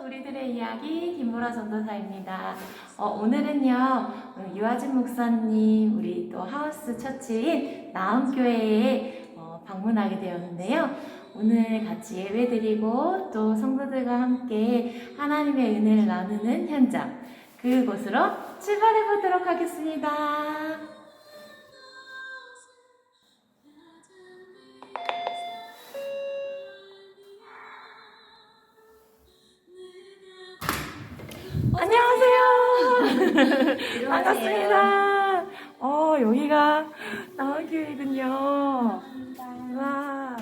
우리들의 이야기 김보라 전도사입니다. 오늘은요 유아진 목사님 우리 또 하우스 처치인 나음교회에 방문하게 되었는데요. 오늘 같이 예배드리고 또 성도들과 함께 하나님의 은혜를 나누는 현장, 그곳으로 출발해 보도록 하겠습니다. 안녕하세요. 반갑습니다. 여기가 나음교회군요. 와.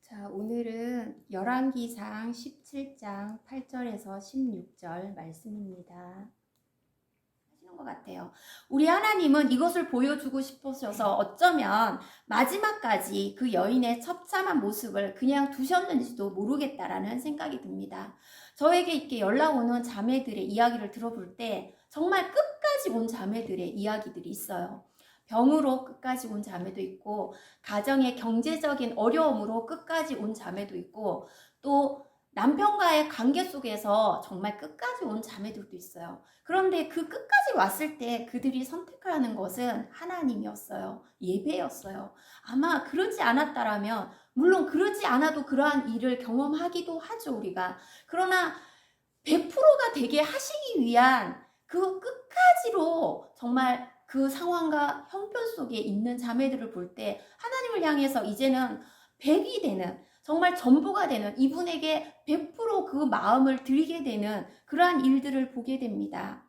자, 오늘은 열왕기상 17장 8절에서 16절 말씀입니다. 하시는 것 같아요. 우리 하나님은 이것을 보여주고 싶으셔서 어쩌면 마지막까지 그 여인의 처참한 모습을 그냥 두셨는지도 모르겠다라는 생각이 듭니다. 저에게 이렇게 연락 오는 자매들의 이야기를 들어볼 때 정말 끝까지 온 자매들의 이야기들이 있어요. 병으로 끝까지 온 자매도 있고, 가정의 경제적인 어려움으로 끝까지 온 자매도 있고, 또 남편과의 관계 속에서 정말 끝까지 온 자매들도 있어요. 그런데 그 끝까지 왔을 때 그들이 선택하는 것은 하나님이었어요. 예배였어요. 아마 그러지 않았다라면, 물론 그러지 않아도 그러한 일을 경험하기도 하죠, 우리가. 그러나 100%가 되게 하시기 위한 그 끝까지로 정말 그 상황과 형편 속에 있는 자매들을 볼 때 하나님을 향해서 이제는 100이 되는, 정말 전부가 되는, 이분에게 100% 그 마음을 드리게 되는 그러한 일들을 보게 됩니다.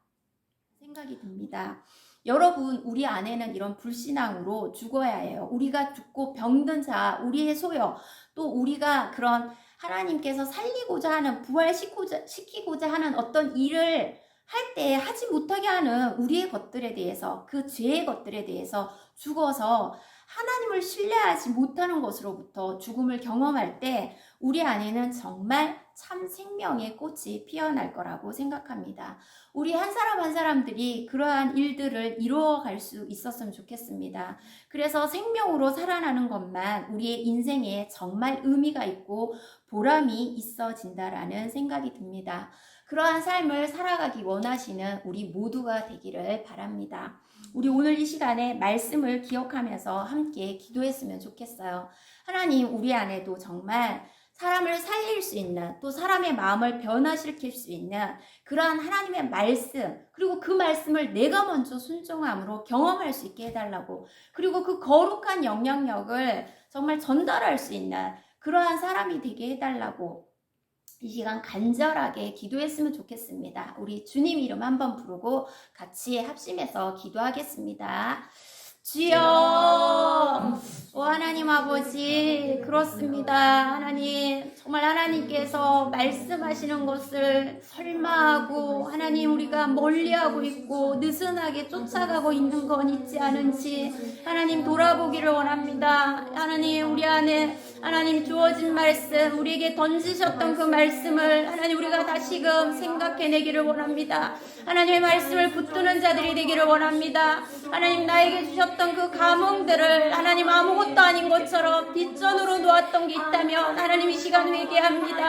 생각이 듭니다. 여러분, 우리 안에는 이런 불신앙으로 죽어야 해요. 우리가 죽고 병든 자, 우리의 소여, 또 우리가 그런 하나님께서 살리고자 하는, 부활시키고자 하는 어떤 일을 할 때 하지 못하게 하는 우리의 것들에 대해서, 그 죄의 것들에 대해서 죽어서 하나님을 신뢰하지 못하는 것으로부터 죽음을 경험할 때 우리 안에는 정말 참 생명의 꽃이 피어날 거라고 생각합니다. 우리 한 사람 한 사람들이 그러한 일들을 이루어갈 수 있었으면 좋겠습니다. 그래서 생명으로 살아나는 것만 우리의 인생에 정말 의미가 있고 보람이 있어진다라는 생각이 듭니다. 그러한 삶을 살아가기 원하시는 우리 모두가 되기를 바랍니다. 우리 오늘 이 시간에 말씀을 기억하면서 함께 기도했으면 좋겠어요. 하나님, 우리 안에도 정말 사람을 살릴 수 있는, 또 사람의 마음을 변화시킬 수 있는 그러한 하나님의 말씀, 그리고 그 말씀을 내가 먼저 순종함으로 경험할 수 있게 해달라고, 그리고 그 거룩한 영향력을 정말 전달할 수 있는 그러한 사람이 되게 해달라고 이 시간 간절하게 기도했으면 좋겠습니다. 우리 주님 이름 한번 부르고 같이 합심해서 기도하겠습니다. 주여, 오 하나님 아버지, 그렇습니다. 하나님, 정말 하나님께서 말씀하시는 것을 설마하고 하나님 우리가 멀리하고 있고 느슨하게 쫓아가고 있는 건 있지 않은지 하나님 돌아보기를 원합니다. 하나님, 우리 안에 하나님 주어진 말씀, 우리에게 던지셨던 그 말씀을 하나님 우리가 다시금 생각해내기를 원합니다. 하나님의 말씀을 붙드는 자들이 되기를 원합니다. 하나님, 나에게 주셨던 그 감흥들을 하나님 아무것도 아닌 것처럼 뒷전으로 놓았던 게 있다면 하나님 이 시간 회개합니다.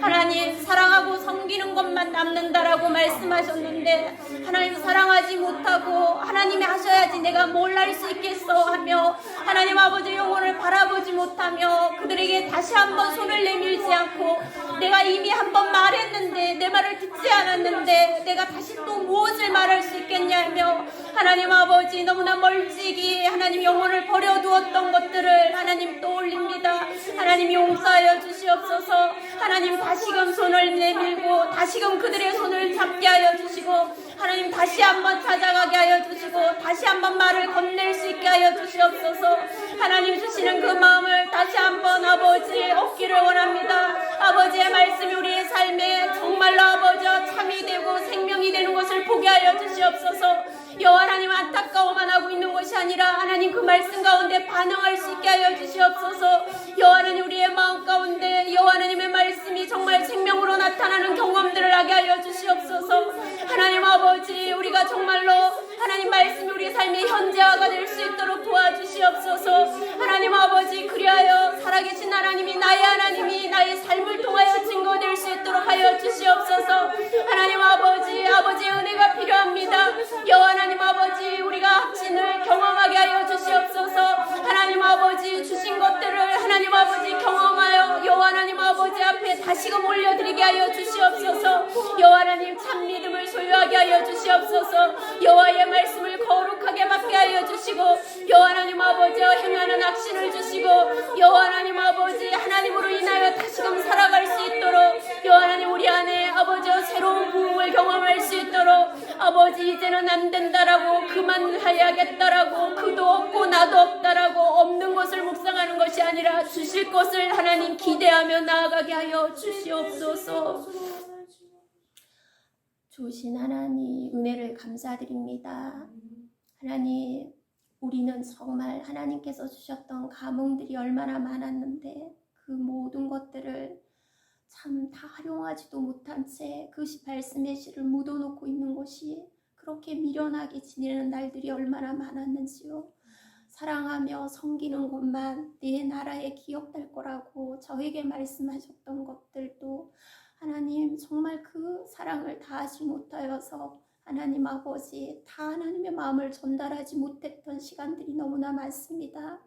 하나님, 사랑하고 섬기는 것만 남는다라고 말씀하셨는데 하나님 사랑하지 못하고 하나님이 하셔야지 내가 뭘 할 수 있겠어 하며 하나님 아버지 영혼을 바라보지 못하며 그들에게 다시 한번 손을 내밀지 않고 내가 이미 한번 말했는데 내 말을 듣지 않았는데 내가 다시 또 무엇을 말할 수 있겠냐며 하나님 아버지 너무나 멀찍이 하나님 영혼을 버려두었던 것들을 하나님 떠올립니다. 하나님 용서하여 주시옵소서. 하나님 다시금 손을 내밀고 다시금 그들의 손을 잡게 하여 주시고 하나님 다시 한번 찾아가게 하여 주시고 다시 한번 말을 건넬 수 있게 하여 주시옵소서. 하나님 주시는 그 마음을 다시 한번 아버지 얻기를 원합니다. 아버지의 말씀이 우리의 삶에 정말로 아버지와 참이 되고 생명이 되는 것을 보게 하여 주시옵소서. 여호와 하나님 안타까워만 하고 있는 것이 아니라 하나님 그 말씀 가운데 반응할 수 있게 하여 주시옵소서. 여호와 하나님 우리의 마음 가운데 여호와 하나님의 말씀이 정말 나타나는 경험들을 하게 하여 주시옵소서. 하나님 아버지, 우리가 정말로 하나님 말씀이 우리 삶의 현재화가 될 수 있도록 도와주시옵소서. 하나님 아버지, 그리하여 살아계신 하나님이 나의 삶을 통하여 증거될 수 있도록 하여 주시옵소서. 하나님 아버지, 아버지의 은혜가 필요합니다. 여호와 하나님 아버지, 우리가 확신을 경험하게 하여 주시옵소서. 하나님 아버지, 주신 것들을 하나님 아버지 경험하여 여호와 하나님 아버지 앞에 다시금 올려드리게 하여 주시옵소서. 여호와 하나님 참 믿음을 소유하게 하여 주시옵소서. 여호와의 말씀을 거룩하게 받게 하여 주시고, 여호와 하나님 아버지와 행하는 확신을 주시고, 여호와 하나님 아버지, 하나님으로 인하여 다시금 살아갈 수 있도록 여호와 하나님 우리 안에 아버지와 새로운 부흥을 경험할 수 있도록, 아버지 이제는 안 된다라고 그만해야겠다라고 그도 없고 나도 없다라고 없는 것을 묵상하는 것이 아니라 주실 것을 하나님 기대하며 나아가게 하여 주시옵소서. 주신 하나님 은혜를 감사드립니다. 하나님, 우리는 정말 하나님께서 주셨던 감흥들이 얼마나 많았는데 그 모든 것들을 참 다 활용하지도 못한 채 그 말씀의 씨를 묻어놓고 있는 것이 그렇게 미련하게 지내는 날들이 얼마나 많았는지요. 사랑하며 섬기는 것만 내 나라에 기억될 거라고 저에게 말씀하셨던 것들도 하나님 정말 그 사랑을 다하지 못하여서 하나님 아버지 다 하나님의 마음을 전달하지 못했던 시간들이 너무나 많습니다.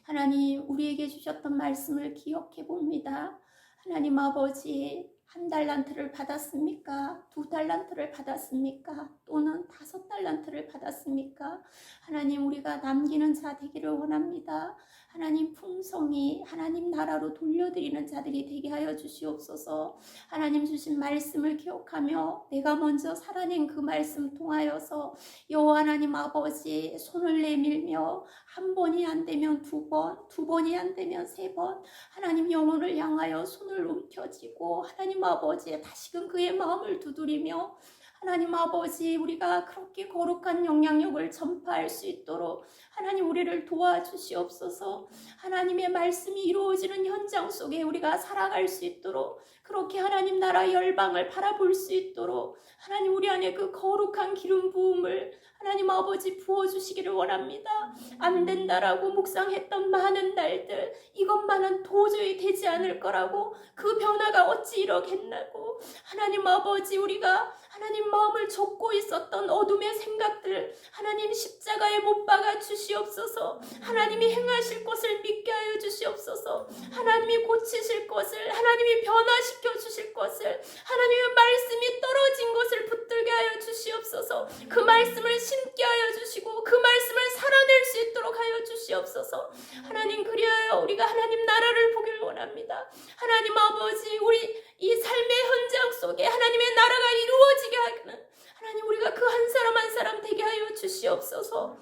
하나님, 우리에게 주셨던 말씀을 기억해 봅니다. 하나님 아버지, 1달란트를 받았습니까? 2달란트를 받았습니까? 또는 5달란트를 받았습니까? 하나님, 우리가 남기는 자 되기를 원합니다. 하나님, 풍성히 하나님 나라로 돌려드리는 자들이 되게 하여 주시옵소서. 하나님 주신 말씀을 기억하며 내가 먼저 살아낸 그 말씀 통하여서 여호와 하나님 아버지 손을 내밀며 한 번이 안 되면 2번, 2번이 안 되면 3번 하나님 영혼을 향하여 손을 움켜쥐고 하나님 아버지 다시금 그의 마음을 두드리며 하나님 아버지, 우리가 그렇게 거룩한 영향력을 전파할 수 있도록 하나님 우리를 도와주시옵소서. 하나님의 말씀이 이루어지는 현장 속에 우리가 살아갈 수 있도록, 그렇게 하나님 나라 열방을 바라볼 수 있도록 하나님 우리 안에 그 거룩한 기름 부음을 하나님 아버지 부어주시기를 원합니다. 안 된다라고 묵상했던 많은 날들, 이것만은 도저히 되지 않을 거라고, 그 변화가 어찌 이러겠나고 하나님 아버지, 우리가 하나님 마음을 좁고 있었던 어둠의 생각들 하나님 십자가에 못 박아 주시옵소서. 하나님이 행하실 것을 믿게 하여 주시옵소서. 하나님이 고치실 것을, 하나님이 변화시켜 주실 것을, 하나님의 말씀이 떨어진 것을 붙들게 하여 주시옵소서. 그 말씀을 심게 하여 주시고 그 말씀을 살아낼 수 있도록 하여 주시옵소서. 하나님, 그리하여 우리가 하나님 나라를 보길 원합니다. 하나님 아버지, 우리 이 삶의 현장 속에 하나님의 나라가 이루어지게 하는 하나님, 우리가 그 한 사람 한 사람 되게 하여 주시옵소서.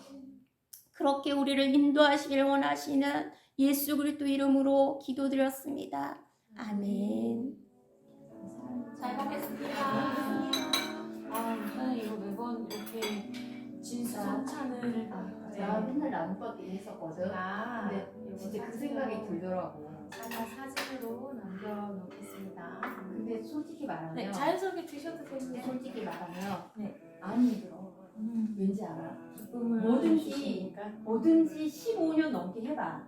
그렇게 우리를 인도하시길 원하시는 예수 그리스도 이름으로 기도드렸습니다. 아멘. 잘 먹겠습니다. 저는 이거 매번 이렇게 진수성찬을 내가 맨날 나뭇밭 했었거든. 근데 진짜 그 생각이 들더라고. 제가 사진으로 남겨놓겠습니다. 근데 솔직히 말하면, 네, 자연스럽게 드셔도 됩니다. 솔직히 말하면 네. 안 힘들어. 왠지 알아? 기쁨을 뭐든지 주시니까. 뭐든지 15년 넘게 해봐.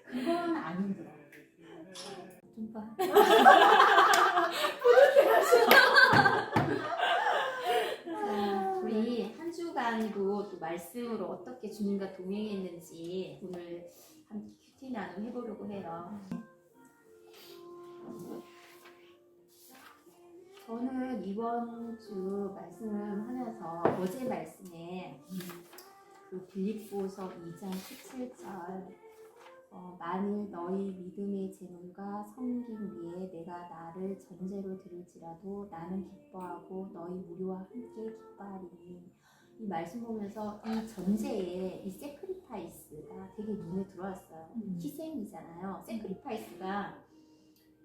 그건 안 힘들어. 좀 봐. 자, 우리 한 주간도 또 말씀으로 어떻게 주님과 동행했는지 오늘 함께 큐티 나눔 해보려고 해요. 저는 이번 주 말씀을 하면서 어제 말씀에 그 빌립보서 2장 17절 만일 너희 믿음의 재물과 섬김 위에 내가 나를 전제로 들을지라도 나는 기뻐하고 너희 무료와 함께 기뻐하리니, 이 말씀 보면서 이 전제에 이 세크리파이스가 되게 눈에 들어왔어요. 희생이잖아요. 세크리파이스가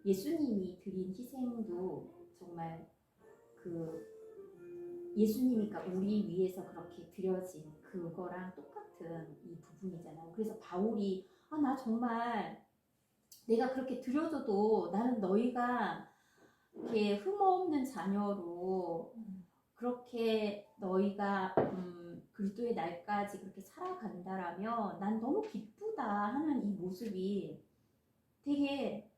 예수님이 드린 희생도 정말 그 예수님이니까 우리 위해서 그렇게 드려진 그거랑 똑같은 이 부분이잖아요. 그래서 바울이 나 정말 내가 그렇게 드려줘도 나는 너희가 이렇게 흠없는 자녀로 그렇게 너희가 그리스도의 날까지 그렇게 살아간다라면 난 너무 기쁘다 하는 이 모습이 되게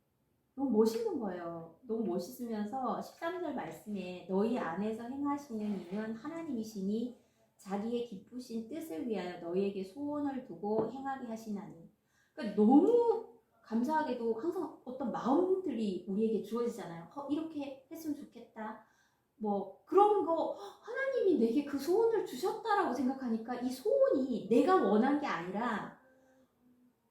너무 멋있는 거예요. 너무 멋있으면서 13절 말씀에 너희 안에서 행하시는 이는 하나님이시니 자기의 기쁘신 뜻을 위하여 너희에게 소원을 두고 행하게 하시나니. 그러니까 너무 감사하게도 항상 어떤 마음들이 우리에게 주어지잖아요. 이렇게 했으면 좋겠다. 뭐 그런 거 하나님이 내게 그 소원을 주셨다라고 생각하니까 이 소원이 내가 원한 게 아니라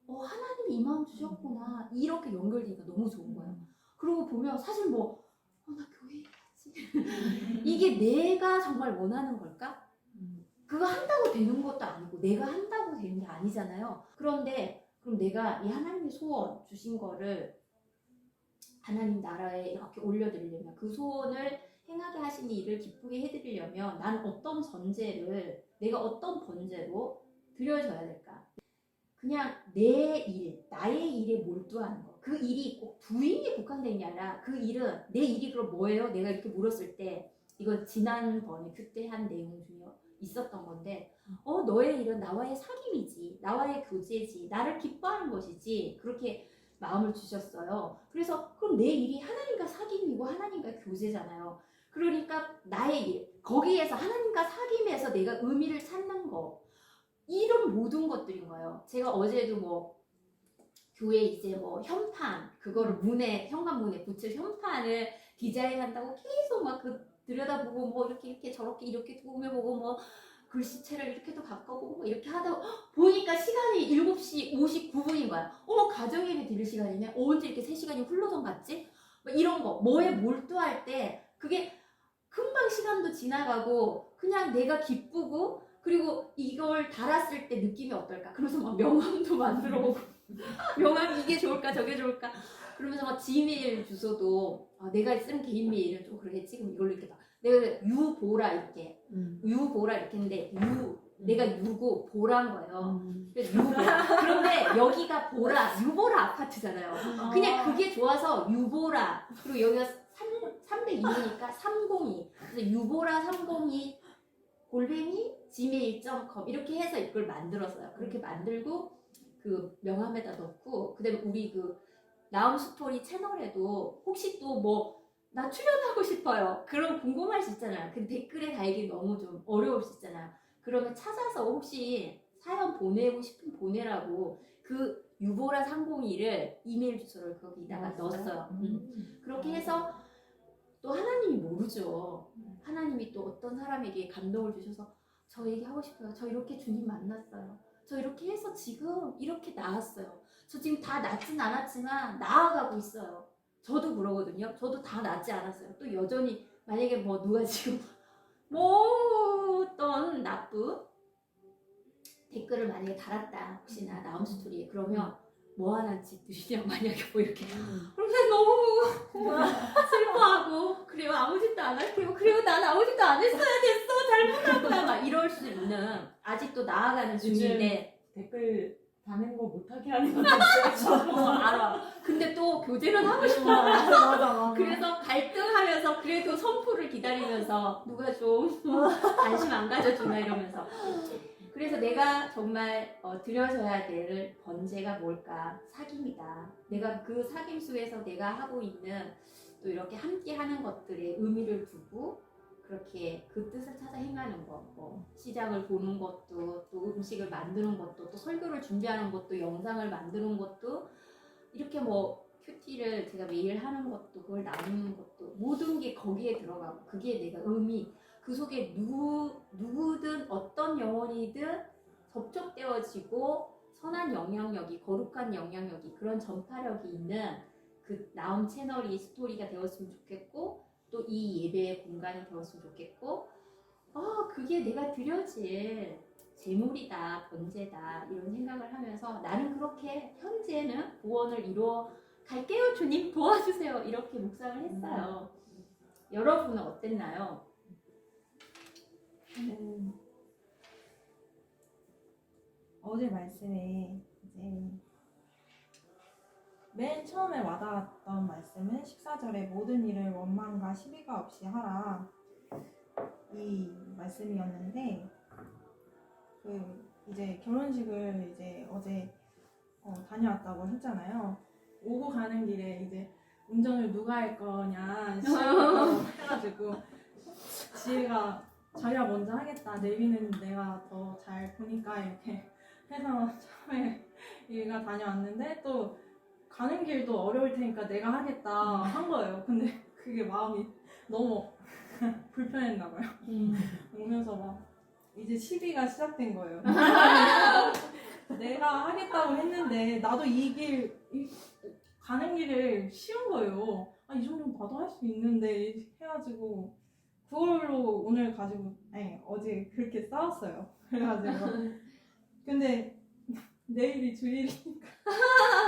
하나님이 이 마음 주셨구나 이렇게 연결되니까 너무 좋은 거예요. 그러고 보면 사실 나 교회 가야지 이게 내가 정말 원하는 걸까? 그거 한다고 되는 것도 아니고 내가 한다고 되는 게 아니잖아요. 그런데 그럼 내가 이 하나님의 소원 주신 거를 하나님 나라에 이렇게 올려드리려면 그 소원을 행하게 하신 일을 기쁘게 해드리려면 난 어떤 전제를 내가 어떤 번제로 드려줘야 될까? 그냥 내 일, 나의 일에 몰두하는 거. 그 일이 꼭 부인에 국한된 게 아니라 그 일은 내 일이 그럼 뭐예요? 내가 이렇게 물었을 때 이건 지난번에 그때 한 내용 중에 있었던 건데 너의 일은 나와의 사귐이지, 나와의 교제지, 나를 기뻐하는 것이지 그렇게 마음을 주셨어요. 그래서 그럼 내 일이 하나님과 사귐이고 하나님과 교제잖아요. 그러니까 나의 일, 거기에서 하나님과 사귐에서 내가 의미를 찾는 거 이런 모든 것들인 거예요. 제가 어제도 교회 이제 현판 그거를 현관문에 붙일 현판을 디자인한다고 계속 막 들여다보고 이렇게 저렇게 이렇게 꾸며보고 글씨체를 이렇게도 바꿔보고 이렇게 하다 보니까 시간이 7시 59분인 거야. 가정예배 드릴 시간이네. 언제 이렇게 3시간이 흘러던 같지? 이런 거 뭐에 몰두할 때 그게 금방 시간도 지나가고 그냥 내가 기쁘고 그리고 이걸 달았을 때 느낌이 어떨까? 그래서 명함도 만들어 보고 명함 이게 좋을까 저게 좋을까? 그러면서 지메일 주소도 내가 쓴 개인 메일은 좀 그러겠지? 그럼 이걸로 이렇게 내가 유보라 이렇게 유보라 이렇게 했는데 내가 유고 보란 거예요. 그래서 유보. 그런데 여기가 유보라 아파트잖아요. 그냥 그게 좋아서 유보라 그리고 여기가 302니까 302 그래서 유보라 302 골뱅이 gmail.com 이렇게 해서 이걸 만들었어요. 그렇게 만들고 그 명함에다 넣고 그다음에 우리 나움 스토리 채널에도 혹시 또 나 출연하고 싶어요. 그럼 궁금할 수 있잖아요. 근데 댓글에 달기 너무 좀 어려울 수 있잖아요. 그러면 찾아서 혹시 사연 보내고 싶으면 보내라고 그 유보라 302를 이메일 주소를 거기다가 넣었어요. 그렇게 해서 또 하나님이 모르죠. 하나님이 또 어떤 사람에게 감동을 주셔서 저 얘기하고 싶어요. 저 이렇게 주님 만났어요. 저 이렇게 해서 지금 이렇게 나았어요. 저 지금 다 낫진 않았지만 나아가고 있어요. 저도 그러거든요. 저도 다 낫지 않았어요. 또 여전히 만약에 누가 지금 어떤 나쁜 댓글을 만약에 달았다. 혹시나 나온 스토리에 그러면 하나 짓들이냐 만약에 이렇게 그러면 너무 슬퍼하고 그래요 아무 짓도 안 할게요 그래요 난 아무 짓도 안 했어야 됐어 잘못하구나 막 이럴 수 있는 아직도 나아가는 중인데 댓글 다는 거 못하게 하는 것도 있어요. 알아. 근데 또 교제는 하고 싶어. 맞아. 그래서 갈등하면서 그래도 선포를 기다리면서 누가 좀 관심 안 가져주나 이러면서. 그래서 내가 정말 드려져야 될 번제가 뭘까? 사귐이다. 내가 그 사귐 속에서 내가 하고 있는 또 이렇게 함께 하는 것들에 의미를 두고 그렇게 그 뜻을 찾아 행하는 것, 시장을 보는 것도 또 음식을 만드는 것도 또 설교를 준비하는 것도 영상을 만드는 것도 이렇게 큐티를 제가 매일 하는 것도 그걸 나누는 것도 모든 게 거기에 들어가고 그게 내가 의미 그 속에 누구든 어떤 영혼이든 접촉되어지고 선한 영향력이 거룩한 영향력이 그런 전파력이 있는 그 나움 채널이 스토리가 되었으면 좋겠고 또 이 예배의 공간이 되었으면 좋겠고 그게 내가 드려질 제물이다 번제다 이런 생각을 하면서 나는 그렇게 현재는 구원을 이루어 갈게요 주님 도와주세요 이렇게 묵상을 했어요. 여러분은 어땠나요? 저는 어제 말씀에 이제 맨 처음에 와닿았던 말씀은 14절에 모든 일을 원망과 시비가 없이 하라 이 말씀이었는데 이제 결혼식을 이제 어제 다녀왔다고 했잖아요. 오고 가는 길에 이제 운전을 누가 할 거냐 해가지고 지혜가 자기가 먼저 하겠다. 내비는 내가 더 잘 보니까 이렇게 해서 처음에 얘가 다녀왔는데 또 가는 길도 어려울 테니까 내가 하겠다 한 거예요. 근데 그게 마음이 너무 불편했나 봐요. 오면서 막 이제 시비가 시작된 거예요. 내가 하겠다고 했는데 나도 이 가는 길을 쉬운 거예요. 이 정도는 봐도 할 수 있는데 해가지고 그걸로 오늘 가지고 어제 그렇게 싸웠어요. 그래가지고 근데 내일이 주일이니까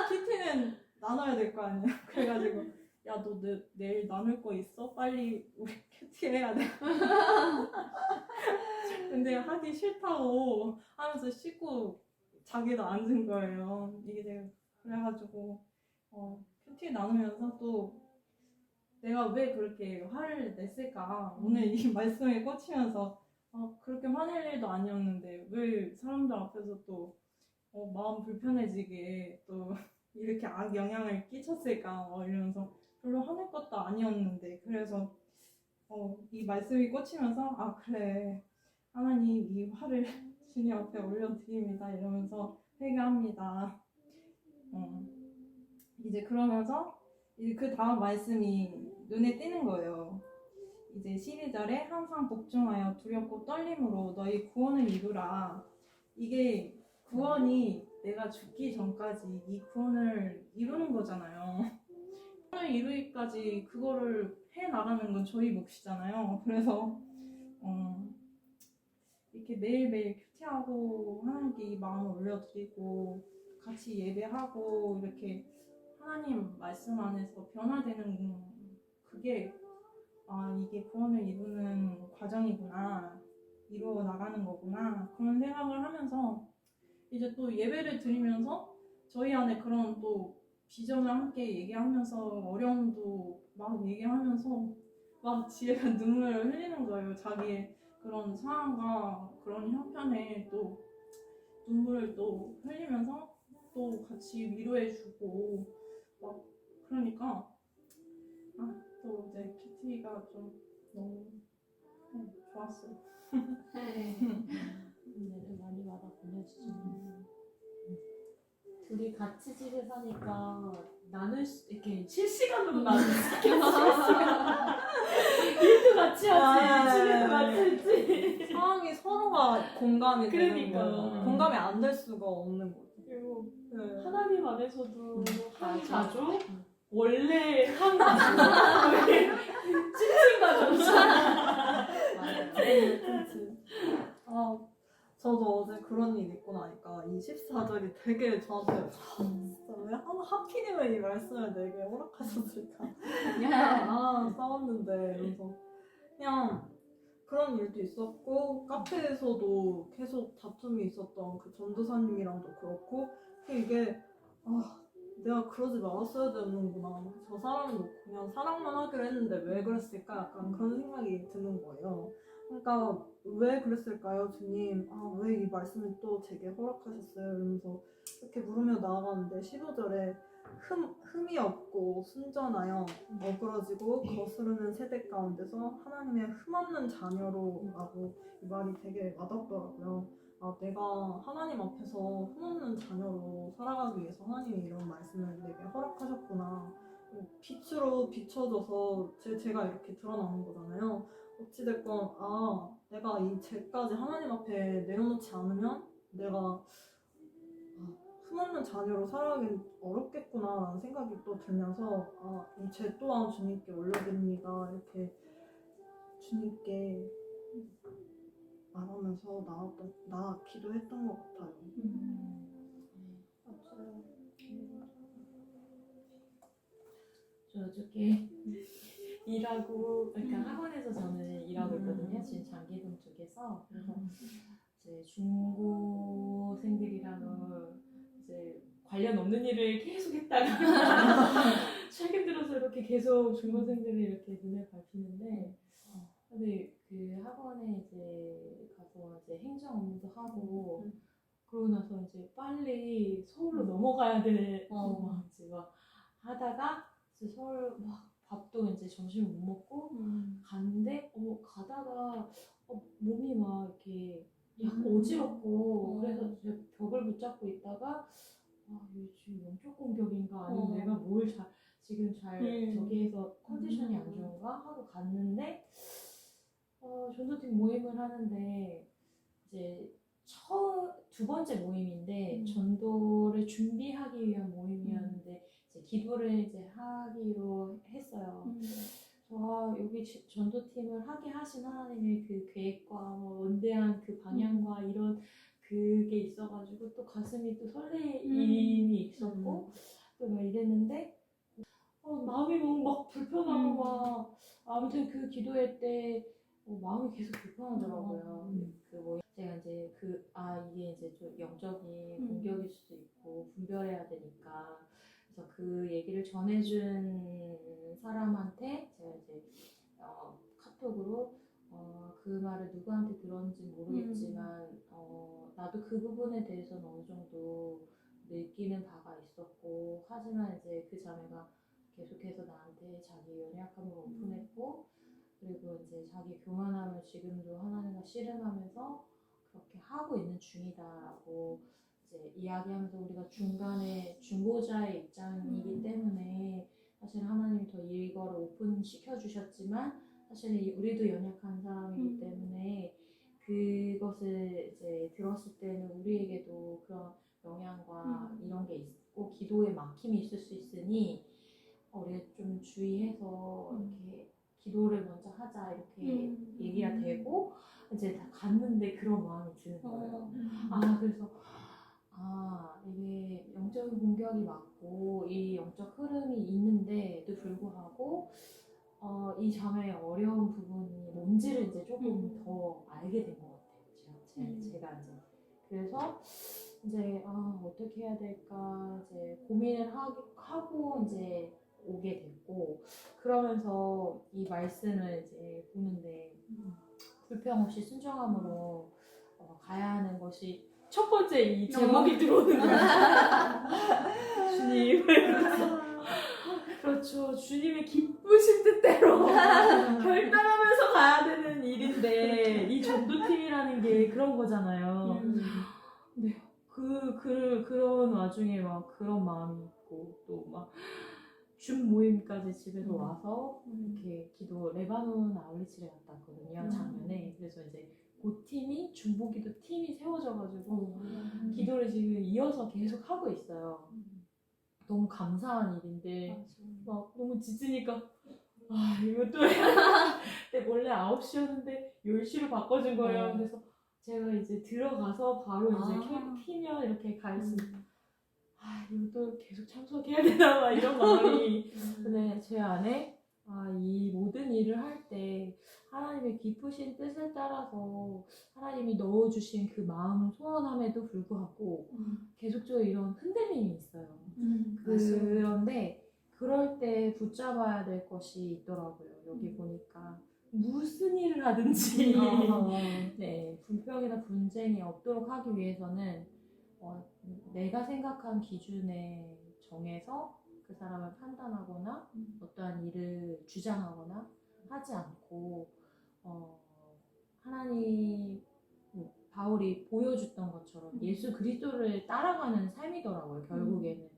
PT는 나눠야 될 거 아니야. 그래가지고 야 너 내일 나눌 거 있어? 빨리 우리 큐티 해야 돼. 근데 하기 싫다고 하면서 씻고 자기도 앉은 거예요. 이게 그래가지고 큐티 나누면서 또 내가 왜 그렇게 화를 냈을까 오늘 이 말씀에 꽂히면서 그렇게 화낼 일도 아니었는데 왜 사람들 앞에서 또 마음 불편해지게 또 이렇게 악영향을 끼쳤을까 이러면서 별로 화낼 것도 아니었는데 그래서 이 말씀이 꽂히면서 그래 하나님 이 화를 주님 앞에 올려드립니다 이러면서 회개합니다. 이제 그러면서 이제 그 다음 말씀이 눈에 띄는 거예요. 이제 12절에 항상 복종하여 두렵고 떨림으로 너희 구원을 이루라. 이게 구원이 내가 죽기 전까지 이 구원을 이루는 거잖아요. 구원을 이루기까지 그거를 해나가는 건 저희 몫이잖아요. 그래서 이렇게 매일매일 큐티하고 하나님께 이 마음을 올려드리고 같이 예배하고 이렇게 하나님 말씀 안에서 변화되는 그게 이게 구원을 이루는 과정이구나 이루어 나가는 거구나 그런 생각을 하면서 이제 또 예배를 드리면서 저희 안에 그런 또 비전을 함께 얘기하면서 어려움도 막 얘기하면서 막 지혜가 눈물을 흘리는 거예요. 자기의 그런 상황과 그런 형편에 또 눈물을 또 흘리면서 또 같이 위로해주고 막 그러니까 또 이제 큐티가 좀 너무 좋았어요. 은혜를 많이 받아 보내주시는 둘이 같이 집에 사니까 이렇게 실시간으로 나눌 수 있겠어. 일도 같이 하지, 집에도 같이 했지. 상황이 서로가 공감이 되는 그러니까. 거예요. 공감이 안 될 수가 없는 거죠. 그리고 네. 하나님 안에서도 한 맞아. 가족, 원래 한 가족, 찐친 가족. 그치. 저도 어제 그런 일 있고 나니까 이 14절이 되게 저한테 진짜 왜 하필이면 이 말씀을 내게 허락하셨을까. 싸웠는데 그래서 그냥 그런 일도 있었고 카페에서도 계속 다툼이 있었던 그 전도사님이랑도 그렇고 이게 내가 그러지 말았어야 되는구나. 저 사람은 놓고 그냥 사랑만 하기로 했는데 왜 그랬을까? 약간 그런 생각이 드는 거예요. 그러니까 왜 그랬을까요, 주님? 왜 이 말씀을 또 제게 허락하셨어요? 이러면서 이렇게 물으며 나아가는데 15절에 흠이 없고 순전하여 어그러지고 거스르는 세대 가운데서 하나님의 흠없는 자녀로 라고 이 말이 되게 와닿더라고요. 내가 하나님 앞에서 흠없는 자녀로 살아가기 위해서 하나님이 이런 말씀을 내게 허락하셨구나. 빛으로 비춰져서 제가 이렇게 드러나는 거잖아요. 어찌됐건 내가 이 죄까지 하나님 앞에 내려놓지 않으면 내가 흠없는 자녀로 살아가긴 어렵겠구나라는 생각이 또 들면서 이 죄 또한 주님께 올려드립니다. 이렇게 주님께 말하면서 기도했던 것 같아요. 맞아요. 저 어저께 일하고 그러니까 학원에서 저는 일하고 있거든요. 지금 장기동 쪽에서 그래서 이제 중고생들이랑 이제 관련 없는 일을 계속 했다가 최근 들어서 이렇게 계속 중고생들이 이렇게 눈에 밟히는데 근데 그 학원에 이제 가서 이제 행정 업무도 하고 그러고 나서 이제 빨리 서울로 넘어가야 되고 막 이제 막 하다가 이제 서울 막 밥도 이제 점심을 못 먹고 갔는데 가다가 몸이 막 이렇게 약간 어지럽고 그래서 이제 벽을 붙잡고 있다가 이게 지금 영적 공격인가 아니면 내가 뭘 지금 잘 저기에서 컨디션이 안 좋은가 하고 갔는데 전도팀 모임을 하는데 이제 두 번째 모임인데 전도를 준비하기 위한 모임이었는데 이제 기도를 이제 하기로 했어요. 여기 전도팀을 하게 하신 하나님의 그 계획과 원대한 그 방향과 이런 그게 있어가지고 또 가슴이 또 설레임이 있었고 또 막 이랬는데 마음이 너무 막 불편하고 막 아무튼 그 기도회 때 마음이 계속 불편하더라고요. 제가 이제 이게 이제 좀 영적인 공격일 수도 있고 분별해야 되니까 그래서 그 얘기를 전해준 사람한테 제가 이제 카톡으로 그 말을 누구한테 들었는지 모르겠지만 나도 그 부분에 대해서는 어느 정도 느끼는 바가 있었고 하지만 이제 그 자매가 계속해서 나한테 자기 연약함을 오픈했고 그리고 이제 자기 교만함을 지금도 하나님과 씨름하면서 그렇게 하고 있는 중이다라고 이제 이야기하면서 우리가 중간에 중보자의 입장이기 때문에 사실 하나님이 더 이거를 오픈시켜 주셨지만 사실 우리도 연약한 사람이기 때문에 그것을 이제 들었을 때는 우리에게도 그런 영향과 이런 게 있고 기도에 막힘이 있을 수 있으니 우리가 좀 주의해서 이렇게 기도를 먼저 하자 이렇게 얘기가 되고 이제 다 갔는데 그런 마음이 드는 거예요. 그래서 이게 영적인 공격이 맞고 이 영적 흐름이 있는데도 불구하고 이 자매의 어려운 부분이 뭔지를 이제 조금 더 알게 된 것 같아요. 제가 이제 그래서 이제 어떻게 해야 될까 이제 고민을 하고 이제 오게 됐고 그러면서 이 말씀을 이제 보는데 불평 없이 순종함으로 가야 하는 것이 첫 번째 이 제목이 들어오는 거예요. 주님 그렇죠. 주님의 기쁘신 뜻대로 결단하면서 가야 되는 일인데 이 전도팀이라는 게 그런 거잖아요. 근데 그런 와중에 막 그런 마음이 있고 또 막 줌 모임까지 집에서 와서 이렇게 레바논 아울리치를 갔다 왔거든요. 작년에. 그래서 이제 그 팀이 중보기도 팀이 세워져가지고 기도를 지금 이어서 계속 하고 있어요. 너무 감사한 일인데 막 너무 지치니까 이것도 근데 원래 9시였는데 10시로 바꿔준 거예요. 그래서 제가 이제 들어가서 바로 이제 키면 이렇게 갈 수 이것도 계속 참석해야 되나 막 이런 마음이 근데 제 안에 이 모든 일을 할 때 하나님의 기쁘신 뜻을 따라서 하나님이 넣어주신 그 마음 소원함에도 불구하고 계속적으로 이런 흔들림이 있어요. 그런데 그럴 때 붙잡아야 될 것이 있더라고요. 여기 보니까 무슨 일을 하든지 네, 불평이나 분쟁이 없도록 하기 위해서는 내가 생각한 기준에 정해서 그 사람을 판단하거나 어떠한 일을 주장하거나 하지 않고 하나님 바울이 보여줬던 것처럼 예수 그리스도를 따라가는 삶이더라고요. 결국에는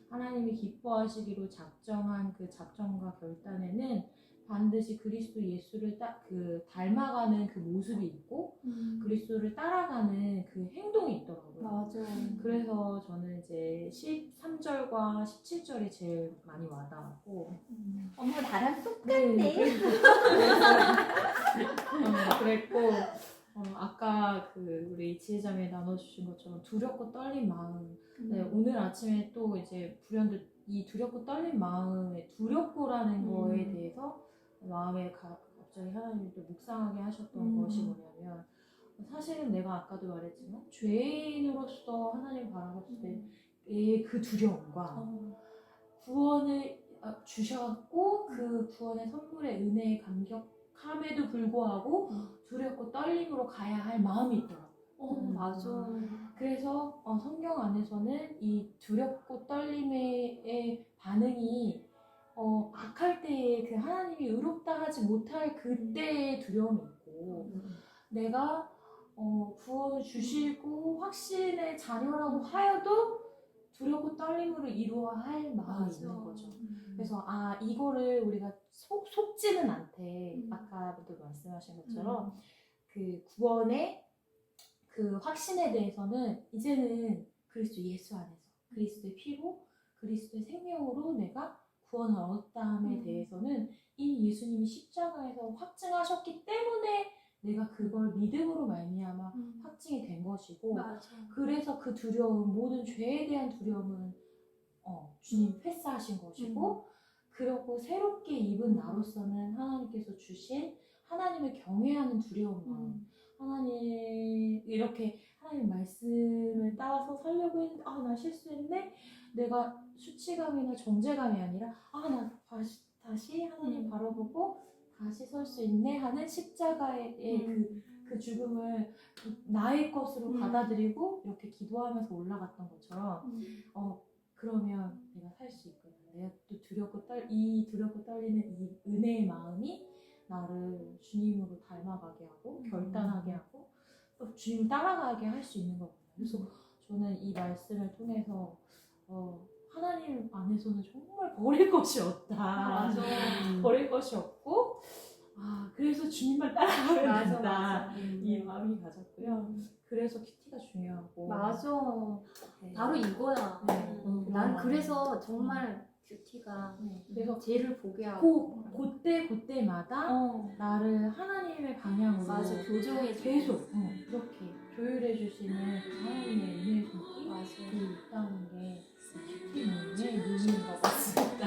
하나님이 기뻐하시기로 작정한 그 작정과 결단에는 반드시 그리스도 예수를 닮아가는 그 모습이 있고 그리스도를 따라가는 그 행동이 있더라고요. 맞아. 그래서 저는 이제 13절과 17절이 제일 많이 와닿았고 어머 나랑 똑같네. 그랬고 아까 우리 지혜자매 나눠주신 것처럼 두렵고 떨린 마음 네, 오늘 아침에 또 이제 불현듯 이 두렵고 떨린 마음의 두렵고라는 거에 대해서 마음에 갑자기 하나님이 또 묵상하게 하셨던 것이 뭐냐면 사실은 내가 아까도 말했지만 죄인으로서 하나님 바라봤을 때 그 두려움과 구원을 주셨고 그 구원의 선물의 은혜에 감격함에도 불구하고 두렵고 떨림으로 가야 할 마음이 있더라고요. 맞아. 그래서 성경 안에서는 이 두렵고 떨림의 반응이 악할 때에 그 하나님이 의롭다 하지 못할 그때의 두려움이 있고 내가 구원을 주시고 확신의 자녀라고 하여도 두렵고 떨림으로 이루어야 할 마음이 있는 거죠. 그래서 이거를 우리가 속지는 않되 아까도 말씀하신 것처럼 그 구원의 그 확신에 대해서는 이제는 그리스도 예수 안에서 그리스도의 피로 그리스도의 생명으로 내가 구원을 얻었다함에 대해서는 이미 예수님이 십자가에서 확증하셨기 때문에 내가 그걸 믿음으로 말미암아 확증이 된 것이고 그래서 그 두려움 모든 죄에 대한 두려움은 주님 패스하신 것이고 그렇고 새롭게 입은 나로서는 하나님께서 주신 하나님을 경외하는 두려움만 하나님 이렇게 하나님 말씀을 따라서 살려고 했는데 나 실수했네 내가 수치감이나 정죄감이 아니라 나 다시 하나님 바라보고 다시 설 수 있네 하는 십자가의 그 죽음을 나의 것으로 받아들이고 이렇게 기도하면서 올라갔던 것처럼 그러면 내가 살 수 있구나. 내가 또 두렵고 떨리는 이 은혜의 마음이 나를 주님으로 닮아가게 하고 결단하게 하고 또 주님을 따라가게 할 수 있는 거구나. 그래서 저는 이 말씀을 통해서 하나님 안에서는 정말 버릴 것이 없다. 맞아. 버릴 것이 없고 그래서 주님만 따라가면 된다. 이 마음이 가졌고요. 그래서 큐티가 중요하고. 맞아. 네. 바로 이거야. 네. 난 그래서 정말 큐티가 그래서 죄를 보게 하고 그때마다 나를 하나님의 방향으로 맞아 교정해 계속 이렇게 조율해 주시는 하나님의 은혜의 손길이 맞아. 있다는 게 큐티 모임의 의미인 것 같습니다.